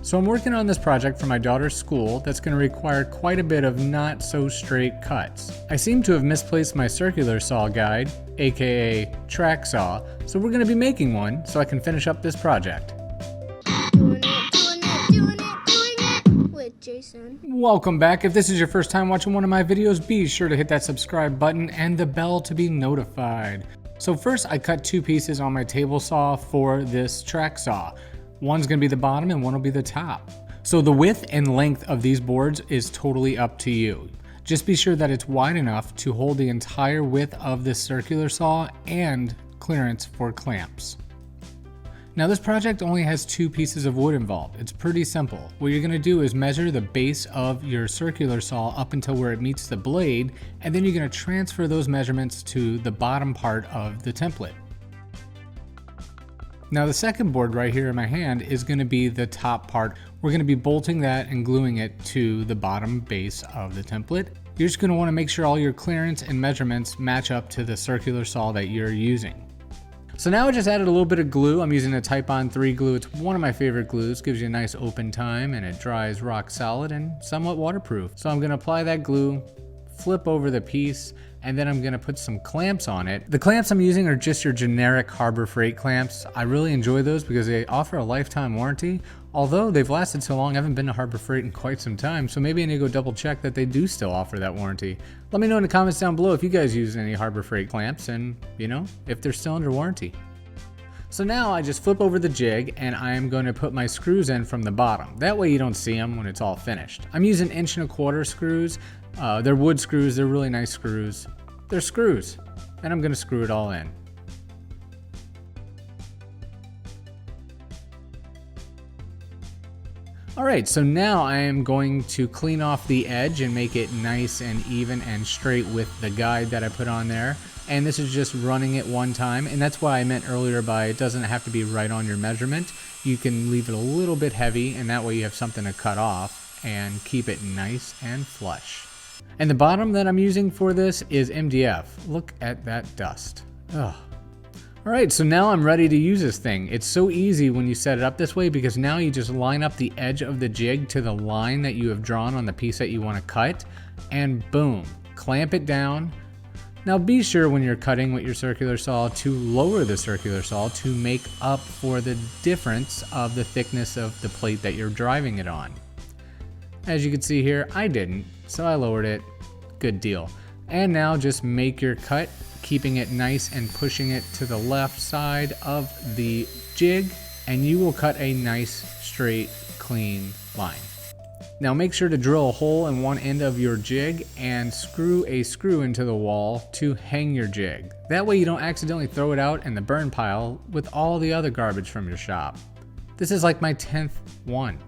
So I'm working on this project for my daughter's school that's going to require quite a bit of not so straight cuts. I seem to have misplaced my circular saw guide, aka track saw, so we're going to be making one so I can finish up this project. Doing it with Jason. Welcome back. If this is your first time watching one of my videos, be sure to hit that subscribe button and the bell to be notified. So first I cut two pieces on my table saw for this track saw. One's gonna be the bottom and one will be the top. So the width and length of these boards is totally up to you. Just be sure that it's wide enough to hold the entire width of this circular saw and clearance for clamps. Now this project only has two pieces of wood involved. It's pretty simple. What you're gonna do is measure the base of your circular saw up until where it meets the blade, and then you're gonna transfer those measurements to the bottom part of the template. Now the second board right here in my hand is gonna be the top part. We're gonna be bolting that and gluing it to the bottom base of the template. You're just gonna wanna make sure all your clearance and measurements match up to the circular saw that you're using. So now I just added a little bit of glue. I'm using a Type-On 3 glue. It's one of my favorite glues. Gives you a nice open time and it dries rock solid and somewhat waterproof. So I'm gonna apply that glue, flip over the piece, and then I'm gonna put some clamps on it. The clamps I'm using are just your generic Harbor Freight clamps. I really enjoy those because they offer a lifetime warranty. Although they've lasted so long, I haven't been to Harbor Freight in quite some time, so maybe I need to go double check that they do still offer that warranty. Let me know in the comments down below if you guys use any Harbor Freight clamps and, if they're still under warranty. So now I just flip over the jig and I am going to put my screws in from the bottom. That way you don't see them when it's all finished. I'm using 1.25" screws. They're wood screws, they're really nice screws. They're screws, and I'm gonna screw it all in. Alright, so now I am going to clean off the edge and make it nice and even and straight with the guide that I put on there. And this is just running it one time, and that's why I meant earlier by it doesn't have to be right on your measurement. You can leave it a little bit heavy, and that way you have something to cut off and keep it nice and flush. And the bottom that I'm using for this is MDF. Look at that dust. Ugh. Alright, so now I'm ready to use this thing. It's so easy when you set it up this way because now you just line up the edge of the jig to the line that you have drawn on the piece that you want to cut, and boom, clamp it down. Now be sure when you're cutting with your circular saw to lower the circular saw to make up for the difference of the thickness of the plate that you're driving it on. As you can see here, I didn't, so I lowered it. Good deal. And now just make your cut, keeping it nice and pushing it to the left side of the jig, and you will cut a nice, straight, clean line. Now make sure to drill a hole in one end of your jig and screw a screw into the wall to hang your jig. That way you don't accidentally throw it out in the burn pile with all the other garbage from your shop. This is like my 10th one.